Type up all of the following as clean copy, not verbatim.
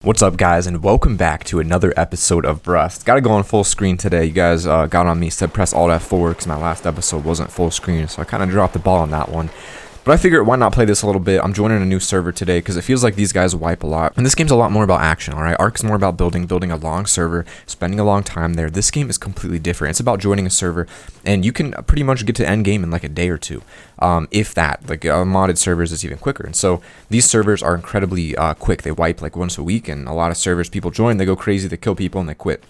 What's up, guys, and welcome back to another episode of Rust. Gotta go on full screen today. You guys got on me, said press Alt F4 because my last episode wasn't full screen, so I kind of dropped the ball on that one. But I figured, why not play this a little bit? I'm joining a new server today because it feels like these guys wipe a lot. And this game's a lot more about action, alright? Ark's more about building a long server, spending a long time there. This game is completely different. It's about joining a server, and you can pretty much get to end game in like a day or two. If that. Like modded servers is even quicker. And so these servers are incredibly quick. They wipe like once a week, and a lot of servers, people join, they go crazy, they kill people, and they quit.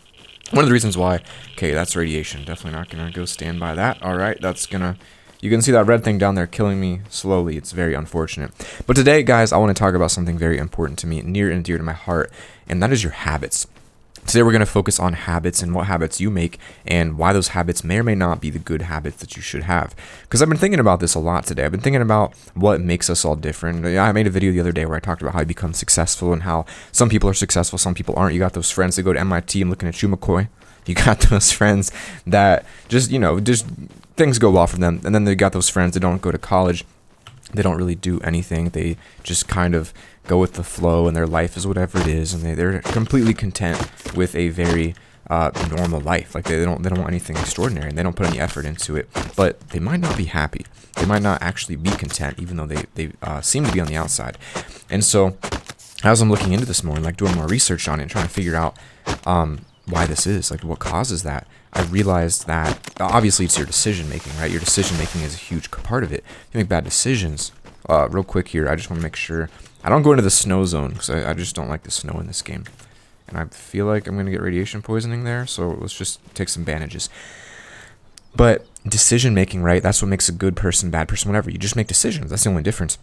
One of the reasons why... Okay, that's radiation. Definitely not gonna go stand by that. Alright, that's gonna... You can see that red thing down there killing me slowly. It's very unfortunate. But today, guys, I want to talk about something very important to me, near and dear to my heart, and that is your habits. Today, we're going to focus on habits and what habits you make and why those habits may or may not be the good habits that you should have. Because I've been thinking about this a lot today. I've been thinking about what makes us all different. I made a video the other day where I talked about how you become successful and how some people are successful, some people aren't. You got those friends that go to MIT. I'm looking at you, McCoy. You got those friends that just, just things go well for them. And then they got those friends that don't go to college. They don't really do anything. They just kind of go with the flow, and their life is whatever it is. And they're completely content with a very normal life. Like they don't want anything extraordinary, and they don't put any effort into it. But they might not be happy. They might not actually be content, even though they seem to be on the outside. And so as I'm looking into this more and like doing more research on it and trying to figure out why this is, like what causes that, I realized that obviously it's your decision making, right? Your decision making is a huge part of it. You make bad decisions. Real quick here, I just want to make sure I don't go into the snow zone because I just don't like the snow in this game, and I feel like I'm gonna get radiation poisoning there. So let's just take some bandages. But decision making, right? That's what makes a good person, bad person, whatever. You just make decisions. That's the only difference.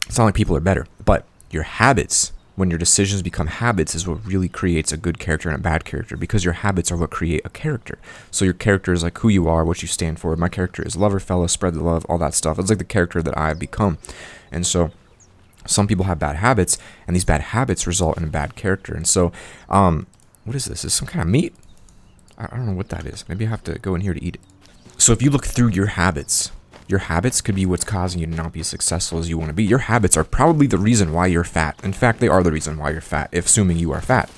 It's not like people are better, but your habits. When your decisions become habits is what really creates a good character and a bad character, because your habits are what create a character. So your character is like who you are, what you stand for. My character is LoverFella, spread the love, all that stuff. It's like the character that I have become. And so some people have bad habits, and these bad habits result in a bad character. And so what is this? Is this some kind of meat? I don't know what that is. Maybe I have to go in here to eat it. So if you look through your habits could be what's causing you to not be as successful as you want to be. Your habits are probably the reason why you're fat. In fact, they are the reason why you're fat, if assuming you are fat.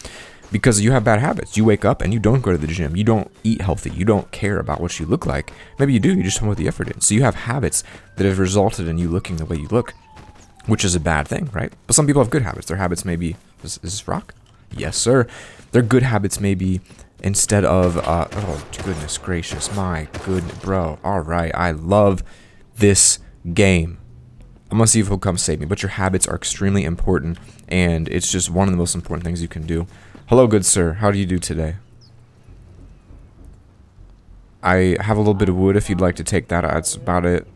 Because you have bad habits. You wake up and you don't go to the gym. You don't eat healthy. You don't care about what you look like. Maybe you do. You just don't put the effort in. So you have habits that have resulted in you looking the way you look, which is a bad thing, right? But some people have good habits. Their habits may be... Is this rock? Yes, sir. Their good habits may be... Instead of, oh, goodness gracious, my good bro. All right, I love this game. I'm gonna see if he'll come save me, but your habits are extremely important, and it's just one of the most important things you can do. Hello, good sir. How do you do today? I have a little bit of wood if you'd like to take that. That's about it.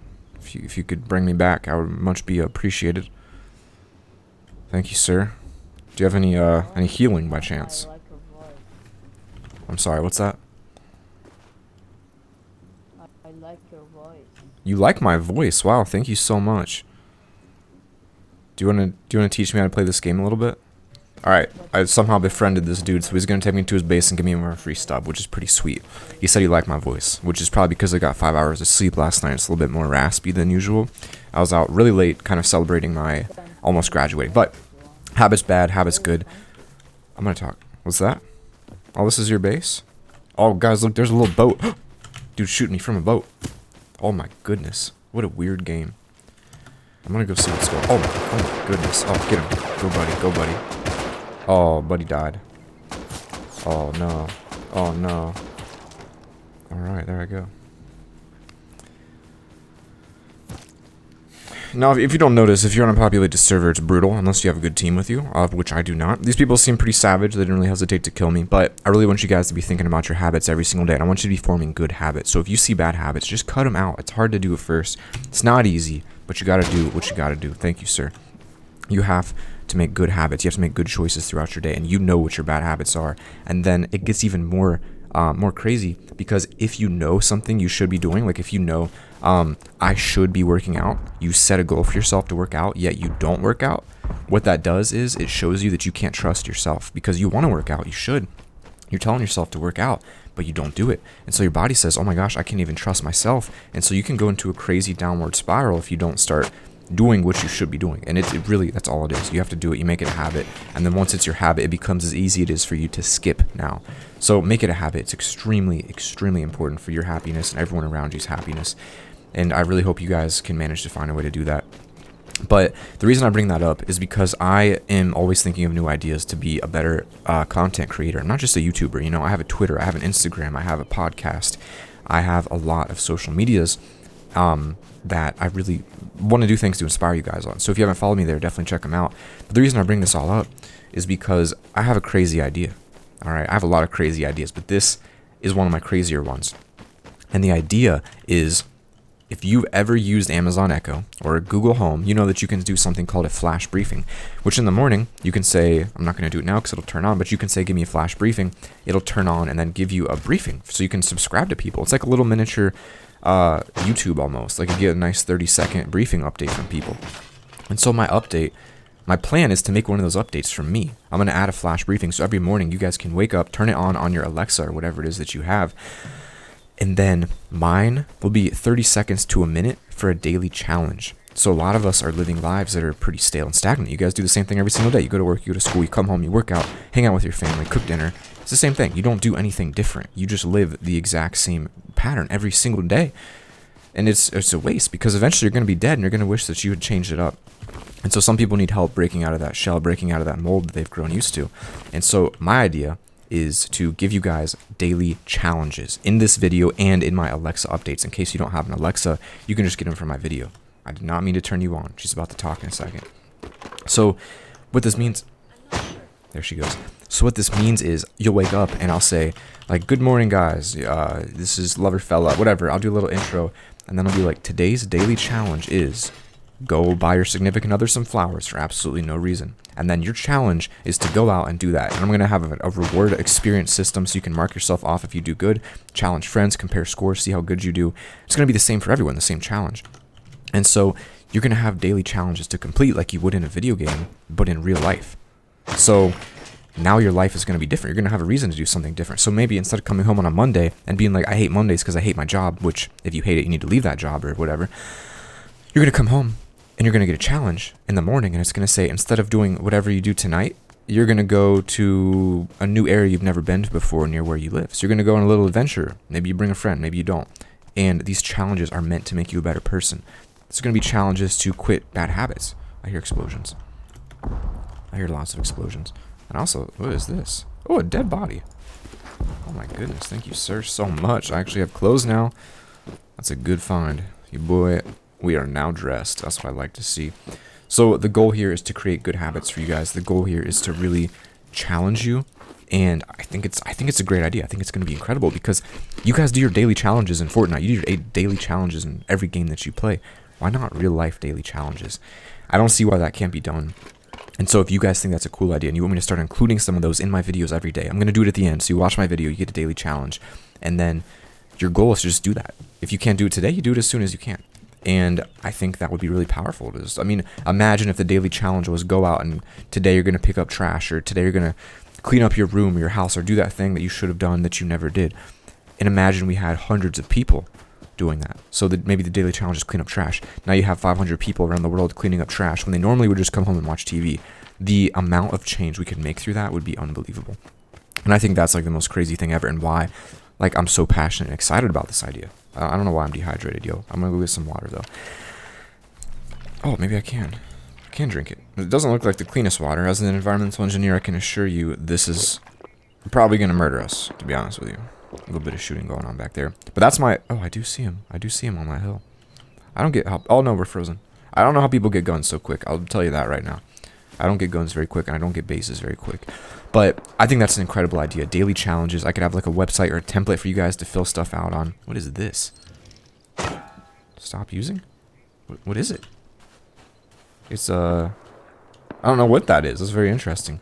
If you could bring me back, I would much be appreciated. Thank you, sir. Do you have any healing by chance? I'm sorry, what's that? I like your voice. You like my voice? Wow, thank you so much. Do you wanna teach me how to play this game a little bit? Alright, I somehow befriended this dude, so he's gonna take me to his base and give me a free stub, which is pretty sweet. He said he liked my voice, which is probably because I got 5 hours of sleep last night. It's a little bit more raspy than usual. I was out really late, kind of celebrating my almost graduating. But habits bad, habits good. I'm gonna talk. What's that? Oh, this is your base? Oh, guys, look, there's a little boat. Dude shooting me from a boat. Oh, my goodness. What a weird game. I'm gonna go see what's going on. Oh, my goodness. Oh, get him. Go, buddy. Go, buddy. Oh, buddy died. Oh, no. Oh, no. Alright, there I go. Now, if you don't notice, if you're on a populated server, it's brutal, unless you have a good team with you, which I do not. These people seem pretty savage. They didn't really hesitate to kill me, but I really want you guys to be thinking about your habits every single day, and I want you to be forming good habits. So if you see bad habits, just cut them out. It's hard to do at first. It's not easy, but you gotta do what you gotta do. Thank you, sir. You have to make good habits. You have to make good choices throughout your day, and you know what your bad habits are. And then it gets even more crazy, because if you know something you should be doing, like if you know I should be working out, you set a goal for yourself to work out, yet you don't work out, what that does is it shows you that you can't trust yourself, because you want to work out. You should. You're telling yourself to work out, but you don't do it. And so your body says, oh my gosh, I can't even trust myself. And so you can go into a crazy downward spiral if you don't start doing what you should be doing. And it really, that's all it is. You have to do it. You make it a habit. And then once it's your habit, it becomes as easy it is for you to skip now. So make it a habit. It's extremely, extremely important for your happiness and everyone around you's happiness. And I really hope you guys can manage to find a way to do that. But the reason I bring that up is because I am always thinking of new ideas to be a better content creator. I'm not just a YouTuber. You know, I have a Twitter, I have an Instagram, I have a podcast, I have a lot of social medias that I really want to do things to inspire you guys on. So if you haven't followed me there, definitely check them out. But the reason I bring this all up is because I have a crazy idea. All right, I have a lot of crazy ideas, but this is one of my crazier ones. And the idea is, if you've ever used Amazon Echo or Google Home, you know that you can do something called a flash briefing, which in the morning you can say, I'm not going to do it now because it'll turn on, but you can say, give me a flash briefing. It'll turn on and then give you a briefing. So you can subscribe to people. It's like a little miniature YouTube almost. Like you get a nice 30-second briefing update from people. And so my plan is to make one of those updates from me. I'm going to add a flash briefing. So every morning you guys can wake up, turn it on your Alexa or whatever it is that you have. And then mine will be 30 seconds to a minute for a daily challenge. So a lot of us are living lives that are pretty stale and stagnant. You guys do the same thing every single day. You go to work, you go to school, you come home, you work out, hang out with your family, cook dinner. It's the same thing. You don't do anything different. You just live the exact same pattern every single day. And it's a waste because eventually you're going to be dead and you're going to wish that you had changed it up. And so some people need help breaking out of that shell, breaking out of that mold that they've grown used to. And so my idea is to give you guys daily challenges in this video and in my Alexa updates. In case you don't have an Alexa, you can just get them from my video. I did not mean to turn you on. She's about to talk in a second. So what this means, there she goes. So what this means is you'll wake up and I'll say like, good morning guys. This is LoverFella, whatever. I'll do a little intro and then I'll be like, today's daily challenge is go buy your significant other some flowers for absolutely no reason. And then your challenge is to go out and do that. And I'm going to have a reward experience system so you can mark yourself off if you do good, challenge friends, compare scores, see how good you do. It's going to be the same for everyone, the same challenge. And so you're going to have daily challenges to complete like you would in a video game, but in real life. So now your life is going to be different. You're going to have a reason to do something different. So maybe instead of coming home on a Monday and being like, I hate Mondays because I hate my job, which if you hate it, you need to leave that job or whatever. You're going to come home and you're going to get a challenge in the morning, and it's going to say, instead of doing whatever you do tonight, you're going to go to a new area you've never been to before near where you live. So you're going to go on a little adventure. Maybe you bring a friend, maybe you don't. And these challenges are meant to make you a better person. There's going to be challenges to quit bad habits. I hear explosions. I hear lots of explosions. And also, what is this? Oh, a dead body. Oh my goodness, thank you, sir, so much. I actually have clothes now. That's a good find. You boy... We are now dressed. That's what I like to see. So the goal here is to create good habits for you guys. The goal here is to really challenge you. And I think it's a great idea. I think it's going to be incredible because you guys do your daily challenges in Fortnite. You do your daily challenges in every game that you play. Why not real life daily challenges? I don't see why that can't be done. And so if you guys think that's a cool idea and you want me to start including some of those in my videos every day, I'm going to do it at the end. So you watch my video, you get a daily challenge. And then your goal is to just do that. If you can't do it today, you do it as soon as you can. And I think that would be really powerful. I mean, imagine if the daily challenge was go out and today you're going to pick up trash, or today you're going to clean up your room or your house, or do that thing that you should have done that you never did. And imagine we had hundreds of people doing that. So that maybe the daily challenge is clean up trash. Now you have 500 people around the world cleaning up trash when they normally would just come home and watch TV. The amount of change we could make through that would be unbelievable. And I think that's like the most crazy thing ever, and why like I'm so passionate and excited about this idea. I don't know why I'm dehydrated, yo. I'm gonna go get some water though. Oh, maybe I can. I can drink it. It doesn't look like the cleanest water. As an environmental engineer, I can assure you this is probably gonna murder us, to be honest with you. A little bit of shooting going on back there. But that's my... Oh, I do see him. I do see him on that hill. I don't get how... Oh, no, we're frozen. I don't know how people get guns so quick. I'll tell you that right now. I don't get guns very quick, and I don't get bases very quick. But I think that's an incredible idea. Daily challenges. I could have like a website or a template for you guys to fill stuff out on. What is this? Stop using? What is it? It's I don't know what that is. It's very interesting.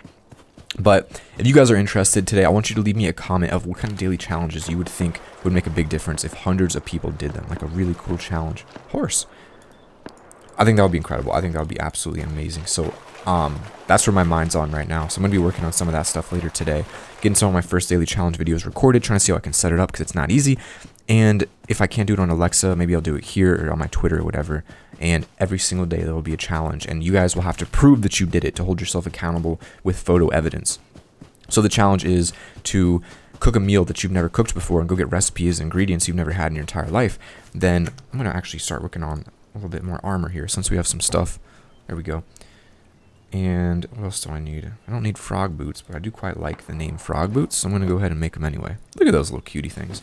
But if you guys are interested today, I want you to leave me a comment of what kind of daily challenges you would think would make a big difference if hundreds of people did them. Like a really cool challenge. Horse. I think that would be incredible. I think that would be absolutely amazing. So that's where my mind's on right now. So I'm going to be working on some of that stuff later today. Getting some of my first daily challenge videos recorded, trying to see how I can set it up because it's not easy. And if I can't do it on Alexa, maybe I'll do it here or on my Twitter or whatever. And every single day there will be a challenge, and you guys will have to prove that you did it to hold yourself accountable with photo evidence. So the challenge is to cook a meal that you've never cooked before and go get recipes and ingredients you've never had in your entire life. Then I'm going to actually start working on a little bit more armor here since we have some stuff. There we go. And what else do I need? I don't need frog boots, but I do quite like the name frog boots, so I'm going to go ahead and make them anyway. Look at those little cutie things.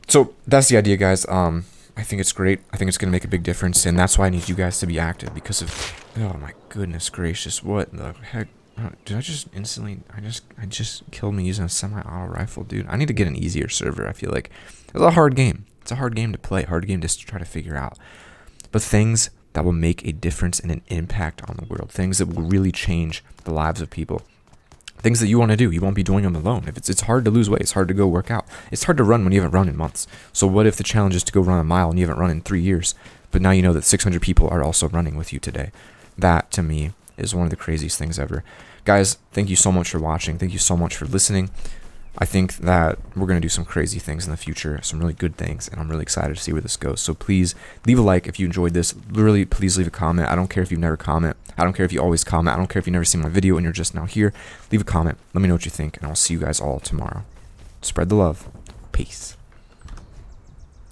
So that's the idea, guys. I think it's great. I think it's going to make a big difference, and that's why I need you guys to be active because of, oh my goodness gracious, what the heck? Did I just instantly, I just killed me using a semi-auto rifle, dude. I need to get an easier server, I feel like. It's a hard game. It's a hard game to play, hard game to try to figure out. But things that will make a difference and an impact on the world, things that will really change the lives of people. Things that you want to do, you won't be doing them alone. If it's hard to lose weight, it's hard to go work out. It's hard to run when you haven't run in months. So what if the challenge is to go run a mile and you haven't run in 3 years, but now you know that 600 people are also running with you today? That, to me, is one of the craziest things ever. Guys, thank you so much for watching. Thank you so much for listening. I think that we're going to do some crazy things in the future, some really good things, and I'm really excited to see where this goes. So please leave a like if you enjoyed this. Literally, please leave a comment. I don't care if you've never comment. I don't care if you always comment. I don't care if you've never seen my video and you're just now here. Leave a comment. Let me know what you think, and I'll see you guys all tomorrow. Spread the love. Peace.